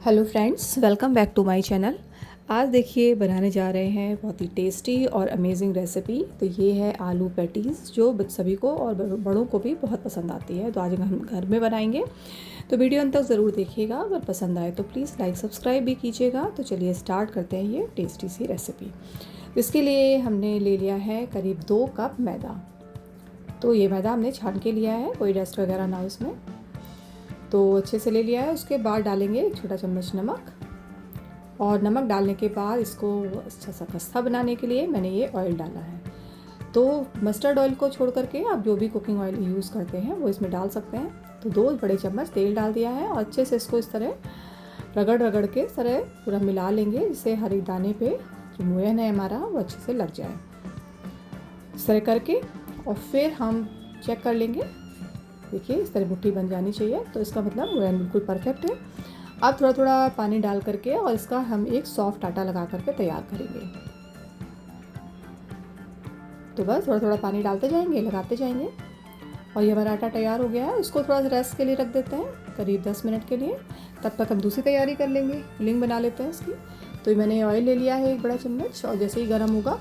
Hello friends, welcome back to my channel. आज देखिए बनाने जा रहे हैं बहुत ही टेस्टी और अमेजिंग रेसिपी। तो ये है आलू पैटीज़ जो सभी को और बड़ों को भी बहुत पसंद आती है। तो आज हम घर में बनाएंगे, तो वीडियो अंत तक ज़रूर देखिएगा। अगर पसंद आए तो प्लीज़ लाइक सब्सक्राइब भी कीजिएगा। तो चलिए स्टार्ट करते हैं ये टेस्टी सी रेसिपी। इसके लिए हमने ले लिया है करीब 2 कप मैदा। तो ये मैदा हमने छान के लिया है, कोई डस्ट वगैरह ना हो इसमें। तो अच्छे से ले लिया है। उसके बाद डालेंगे 1 छोटा चम्मच नमक, और नमक डालने के बाद इसको अच्छा सा खस्ता बनाने के लिए मैंने ये ऑयल डाला है। तो मस्टर्ड ऑयल को छोड़ करके आप जो भी कुकिंग ऑयल यूज़ करते हैं वो इसमें डाल सकते हैं। तो 2 बड़े चम्मच तेल डाल दिया है और अच्छे से इसको इस तरह रगड़ रगड़ के इस तरह पूरा मिला लेंगे, जिससे हर एक दाने पे जो मोयन है हमारा वो अच्छे से लग जाए। इस तरह करके और फिर हम चेक कर लेंगे। देखिए इस तरह मुट्ठी बन जानी चाहिए, तो इसका मतलब मोयन बिल्कुल परफेक्ट है। अब थोड़ा थोड़ा पानी डाल करके और इसका हम एक सॉफ्ट आटा लगा करके तैयार करेंगे। तो बस थोड़ा थोड़ा पानी डालते जाएंगे, लगाते जाएंगे, और ये हमारा आटा तैयार हो गया है। इसको थोड़ा रेस्ट के लिए रख देते हैं करीब 10 मिनट के लिए। तब तक हम दूसरी तैयारी कर लेंगे, फिलिंग बना लेते हैं इसकी। तो मैंने ऑयल ले लिया है 1 बड़ा चम्मच, और जैसे ही गर्म होगा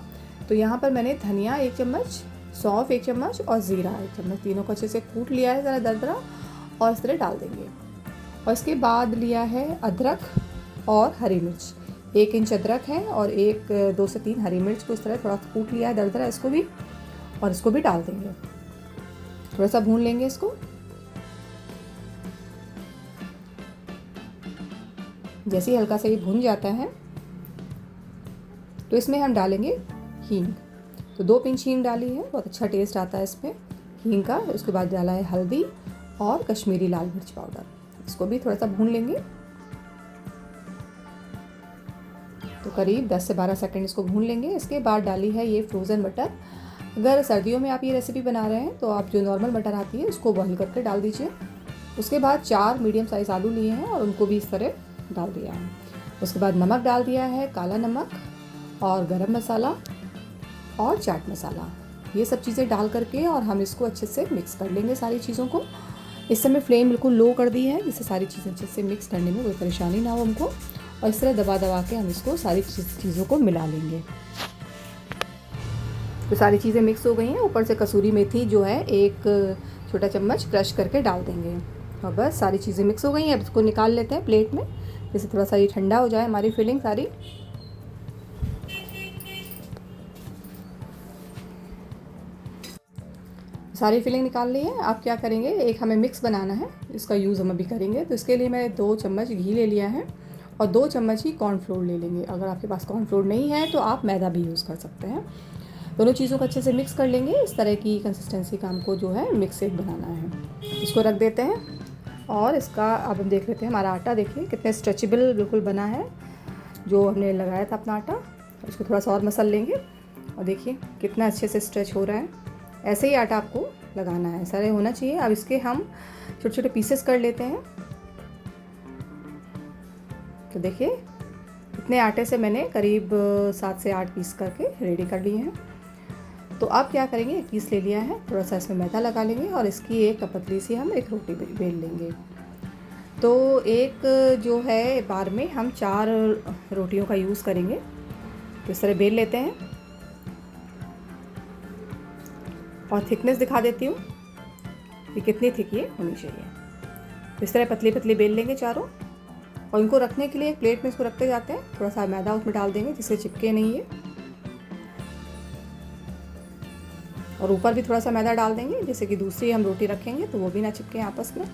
तो यहाँ पर मैंने धनिया 1 चम्मच, सौंफ 1 चम्मच और ज़ीरा 1 चम्मच, तीनों को अच्छे से कूट लिया है ज़रा दरदरा, और इस तरह डाल देंगे। और इसके बाद लिया है अदरक और हरी मिर्च, 1 इंच अदरक है और 2 से 3 हरी मिर्च को इस तरह थोड़ा कूट लिया है दरदरा, इसको भी, और इसको भी डाल देंगे। थोड़ा सा भून लेंगे इसको। जैसे ही हल्का सा ये भून जाता है तो इसमें हम डालेंगे हींग। तो 2 पिंच हींग डाली है, बहुत अच्छा टेस्ट आता है इसमें हींग का। उसके बाद डाला है हल्दी और कश्मीरी लाल मिर्च पाउडर, इसको भी थोड़ा सा भून लेंगे। तो करीब 10 से 12 सेकंड इसको भून लेंगे। इसके बाद डाली है ये फ्रोज़न मटर। अगर सर्दियों में आप ये रेसिपी बना रहे हैं तो आप जो नॉर्मल मटर आती है उसको बॉईल करके डाल दीजिए। उसके बाद 4 मीडियम साइज़ आलू लिए हैं और उनको भी इस तरह डाल दिया है। उसके बाद नमक डाल दिया है, काला नमक और गरम मसाला और चाट मसाला, ये सब चीज़ें डाल करके और हम इसको अच्छे से मिक्स कर लेंगे सारी चीज़ों को। इस समय फ्लेम बिल्कुल लो कर दी है, जिससे सारी चीज़ें अच्छे से मिक्स करने में कोई परेशानी ना हो हमको। और इस तरह दबा दबा के हम इसको सारी चीज़ों को मिला लेंगे। तो सारी चीज़ें मिक्स हो गई हैं। ऊपर से कसूरी मेथी जो है 1 छोटा चम्मच क्रश करके डाल देंगे। और बस सारी चीज़ें मिक्स हो गई हैं। अब इसको निकाल लेते हैं प्लेट में, जिससे थोड़ा सा ये ठंडा हो जाए हमारी फिलिंग सारी। सारी फिलिंग निकाल ली है। आप क्या करेंगे, एक हमें मिक्स बनाना है, इसका यूज़ हम अभी करेंगे। तो इसके लिए मैं 2 चम्मच घी ले लिया है और 2 चम्मच ही कॉर्नफ्लोर ले लेंगे। अगर आपके पास कॉर्नफ्लोर नहीं है तो आप मैदा भी यूज़ कर सकते हैं। दोनों चीज़ों को अच्छे से मिक्स कर लेंगे। इस तरह की कंसिस्टेंसी का हमको जो है मिक्स एक बनाना है। इसको रख देते हैं और इसका अब हम देख लेते हैं हमारा आटा। देखिए कितने स्ट्रेचेबल बिल्कुल बना है जो हमने लगाया था अपना आटा। इसको थोड़ा सा और मसल लेंगे और देखिए कितना अच्छे से स्ट्रेच हो रहा है। ऐसे ही आटा आपको लगाना है, सारे होना चाहिए। अब इसके हम छोटे छोटे पीसेस कर लेते हैं। तो देखिए इतने आटे से मैंने करीब 7 से 8 पीस करके रेडी कर लिए हैं। तो अब क्या करेंगे, एक पीस ले लिया है, थोड़ा सा इसमें मैदा लगा लेंगे और इसकी एक पतली सी हम एक रोटी बेल लेंगे। तो एक जो है बार में हम 4 रोटियों का यूज़ करेंगे। तो इस तरह बेल लेते हैं और थिकनेस दिखा देती हूँ कि कितनी थिक ये होनी चाहिए। इस तरह पतली पतली बेल लेंगे चारों, और इनको रखने के लिए एक प्लेट में इसको रखते जाते हैं। थोड़ा सा मैदा उसमें डाल देंगे जिससे चिपके नहीं है, और ऊपर भी थोड़ा सा मैदा डाल देंगे जैसे कि दूसरी हम रोटी रखेंगे तो वो भी ना चिपके आपस में,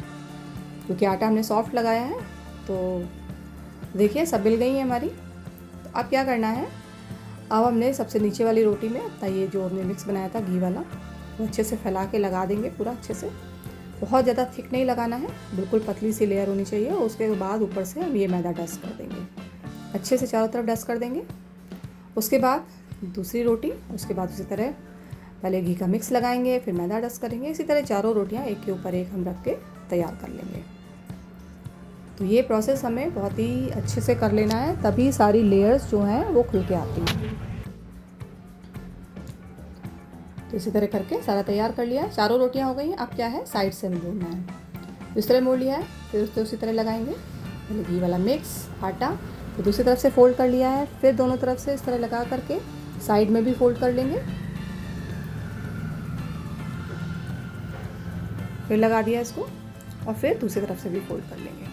क्योंकि आटा हमने सॉफ्ट लगाया है। तो देखिए सब मिल गई है हमारी। तो अब क्या करना है, अब हमने सबसे नीचे वाली रोटी में अपना ये जो हमने मिक्स बनाया था घी वाला, वो अच्छे से फैला के लगा देंगे पूरा अच्छे से। बहुत ज़्यादा थिक नहीं लगाना है, बिल्कुल पतली सी लेयर होनी चाहिए। उसके बाद ऊपर से हम ये मैदा डस्ट कर देंगे, अच्छे से चारों तरफ डस्ट कर देंगे। उसके बाद दूसरी रोटी, उसके बाद उसी तरह पहले घी का मिक्स लगाएंगे, फिर मैदा डस्ट करेंगे। इसी तरह चारों रोटियां एक के ऊपर एक हम रख के तैयार कर लेंगे। तो ये प्रोसेस हमें बहुत ही अच्छे से कर लेना है, तभी सारी लेयर्स जो हैं वो खुल के आती हैं। तो इसी तरह करके सारा तैयार कर लिया है। चारों रोटियां हो गई हैं। अब क्या है, साइड से मोड़ना है। इस तरह मोड़ लिया है, फिर उस उसी तरह लगाएंगे पहले घी वाला मिक्स आटा, तो दूसरी तरफ से फ़ोल्ड कर लिया है, फिर दोनों तरफ से इस तरह लगा करके साइड में भी फ़ोल्ड कर लेंगे, फिर लगा दिया इसको और फिर दूसरी तरफ से भी फ़ोल्ड कर लेंगे।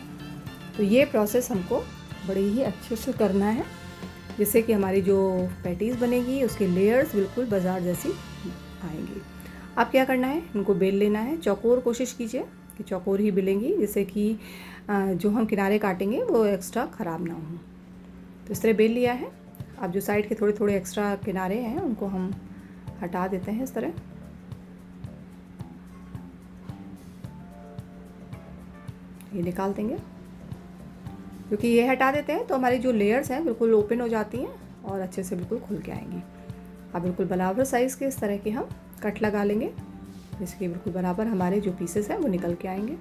तो ये प्रोसेस हमको बड़ी ही अच्छे से करना है, जिससे कि हमारी जो पैटीज़ बनेगी उसकी लेयर्स बिल्कुल बाज़ार जैसी आएंगी। अब क्या करना है, इनको बेल लेना है। चौकोर कोशिश कीजिए कि चौकोर ही बेलेंगी, जिससे कि जो हम किनारे काटेंगे वो एक्स्ट्रा ख़राब ना हो। तो इस तरह बेल लिया है। अब जो साइड के थोड़े थोड़े एक्स्ट्रा किनारे हैं उनको हम हटा देते हैं इस तरह। ये निकाल देंगे, क्योंकि ये हटा देते हैं तो हमारी जो लेयर्स हैं बिल्कुल ओपन हो जाती हैं और अच्छे से बिल्कुल खुल के आएंगी। अब बिल्कुल बराबर साइज़ के इस तरह के हम कट लगा लेंगे, जिससे कि बिल्कुल बराबर हमारे जो पीसेस हैं वो निकल के आएंगे।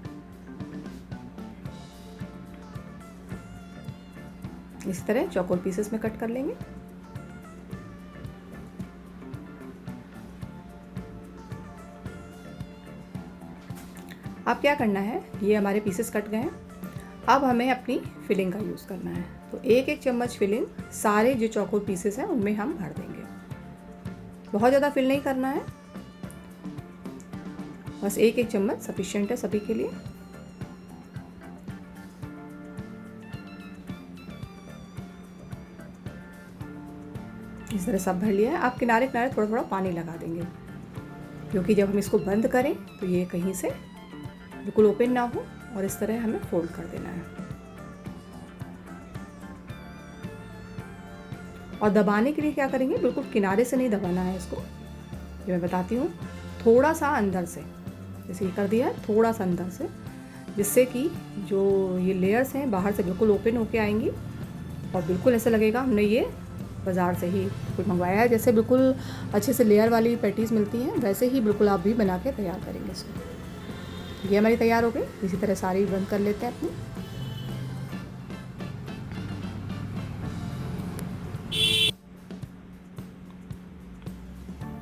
इस तरह चौकोर पीसेस में कट कर लेंगे। अब क्या करना है, ये हमारे पीसेस कट गए हैं। अब हमें अपनी फिलिंग का यूज़ करना है। तो एक एक चम्मच फिलिंग सारे जो चौकोर पीसेस हैं उनमें हम भर देंगे। बहुत ज़्यादा फिल नहीं करना है, बस एक एक चम्मच सफिशिएंट है सभी के लिए। इस तरह सब भर लिया है। आप किनारे किनारे थोड़ा थोड़ा पानी लगा देंगे, क्योंकि जब हम इसको बंद करें तो ये कहीं से बिल्कुल ओपन ना हो, और इस तरह हमें फोल्ड कर देना है। और दबाने के लिए क्या करेंगे, बिल्कुल किनारे से नहीं दबाना है इसको, ये मैं बताती हूँ। थोड़ा सा अंदर से, जैसे ये कर दिया है, थोड़ा सा अंदर से, जिससे कि जो ये लेयर्स हैं बाहर से बिल्कुल ओपन होके आएंगी और बिल्कुल ऐसा लगेगा हमने ये बाज़ार से ही बिल्कुल मंगवाया है। जैसे बिल्कुल अच्छे से लेयर वाली पैटीज़ मिलती हैं वैसे ही बिल्कुल आप भी बना के तैयार करेंगे इसको। ये हमारी तैयार हो गई। इसी तरह सारी बंद कर लेते हैं अपनी।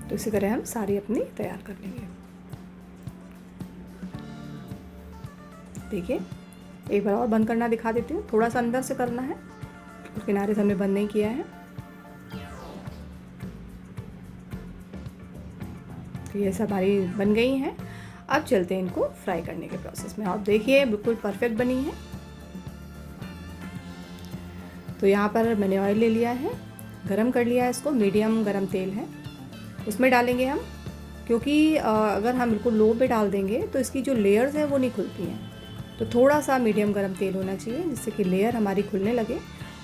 तो इसी तरह हम सारी अपनी तैयार कर लेंगे। देखिए, एक बार और बंद करना दिखा देती हूँ। थोड़ा सा अंदर से करना है, तो किनारे से हमने बंद नहीं किया है। तो ये सब हमारी बन गई हैं। अब चलते हैं इनको फ्राई करने के प्रोसेस में। आप देखिए बिल्कुल परफेक्ट बनी है। तो यहाँ पर मैंने ऑयल ले लिया है, गरम कर लिया है इसको, मीडियम गरम तेल है, उसमें डालेंगे हम। क्योंकि अगर हम बिल्कुल लो पे डाल देंगे तो इसकी जो लेयर्स हैं वो नहीं खुलती हैं। तो थोड़ा सा मीडियम गरम तेल होना चाहिए, जिससे कि लेयर हमारी खुलने लगे।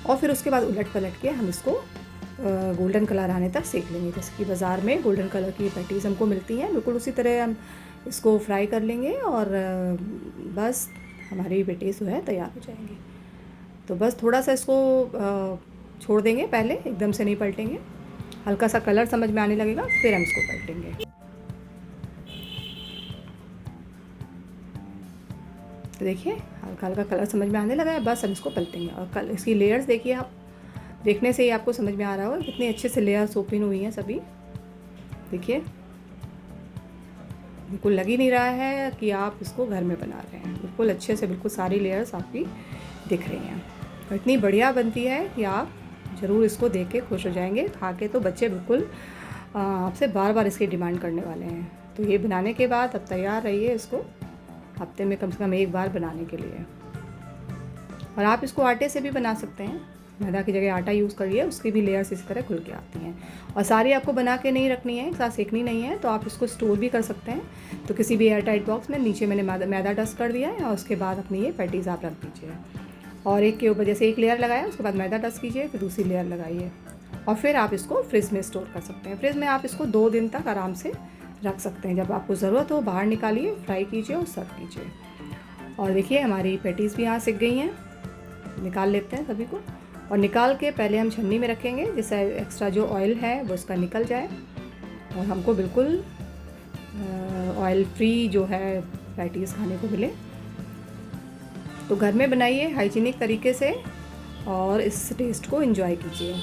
और फिर उसके बाद उलट पलट के हम इसको गोल्डन कलर आने तक सेक लेंगे। जैसे कि बाज़ार में गोल्डन कलर की पैटीज़ हमको मिलती हैं, बिल्कुल उसी तरह हम इसको फ्राई कर लेंगे और बस हमारी पैटीज़ जो है तैयार हो जाएंगी। तो बस थोड़ा सा इसको छोड़ देंगे, पहले एकदम से नहीं पलटेंगे। हल्का सा कलर समझ में आने लगेगा फिर हम इसको पलटेंगे। तो देखिए हल्का हल्का कलर समझ में आने लगा है, बस हम इसको पलटेंगे। और इसकी लेयर्स देखिए, आप देखने से ही आपको समझ में आ रहा होगा कितनी अच्छे से लेयर्स ओपन हुई हैं सभी। देखिए बिल्कुल लग ही नहीं रहा है कि आप इसको घर में बना रहे हैं। बिल्कुल अच्छे से बिल्कुल सारी लेयर्स आपकी दिख रही हैं। तो इतनी बढ़िया बनती है कि आप ज़रूर इसको देख के खुश हो जाएंगे। खा के तो बच्चे बिल्कुल आपसे बार बार इसकी डिमांड करने वाले हैं। तो ये बनाने के बाद अब तैयार रहिए इसको हफ्ते में कम से कम एक बार बनाने के लिए। और आप इसको आटे से भी बना सकते हैं, मैदा की जगह आटा यूज़ करिए, उसकी भी लेयर्स इस तरह खुल के आती हैं। और सारी आपको बना के नहीं रखनी है, एक साथ सेकनी नहीं है, तो आप इसको स्टोर भी कर सकते हैं। तो किसी भी एयर टाइट बॉक्स में नीचे मैंने मैदा डस्ट कर दिया है, और उसके बाद अपनी ये पैटीज़ आप रख दीजिए। और एक के ऊपर जैसे एक लेयर लगाया, उसके बाद मैदा डस्ट कीजिए, फिर दूसरी लेयर लगाइए, और फिर आप इसको फ्रिज में स्टोर कर सकते हैं। फ्रिज में आप इसको 2 दिन तक आराम से रख सकते हैं। जब आपको ज़रूरत हो बाहर निकालिए, फ्राई कीजिए और सर्व कीजिए। और देखिए हमारी पैटीज़ भी यहाँ सिक गई हैं। निकाल लेते हैं सभी को, और निकाल के पहले हम छन्नी में रखेंगे, जिससे एक्स्ट्रा जो ऑयल है वो उसका निकल जाए और हमको बिल्कुल ऑयल फ्री जो है पैटीज़ खाने को मिले। तो घर में बनाइए हाइजीनिक तरीके से और इस टेस्ट को एंजॉय कीजिए।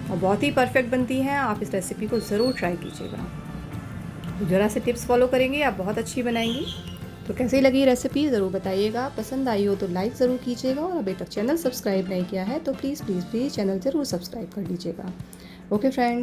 और बहुत ही परफेक्ट बनती हैं। आप इस रेसिपी को ज़रूर ट्राई कीजिएगा। ज़रा से टिप्स फॉलो करेंगे आप बहुत अच्छी बनाएंगी। तो कैसी लगी रेसिपी ज़रूर बताइएगा। पसंद आई हो तो लाइक ज़रूर कीजिएगा और अभी तक चैनल सब्सक्राइब नहीं किया है तो प्लीज़ प्लीज़ प्लीज़ चैनल ज़रूर सब्सक्राइब कर लीजिएगा। Okay friends.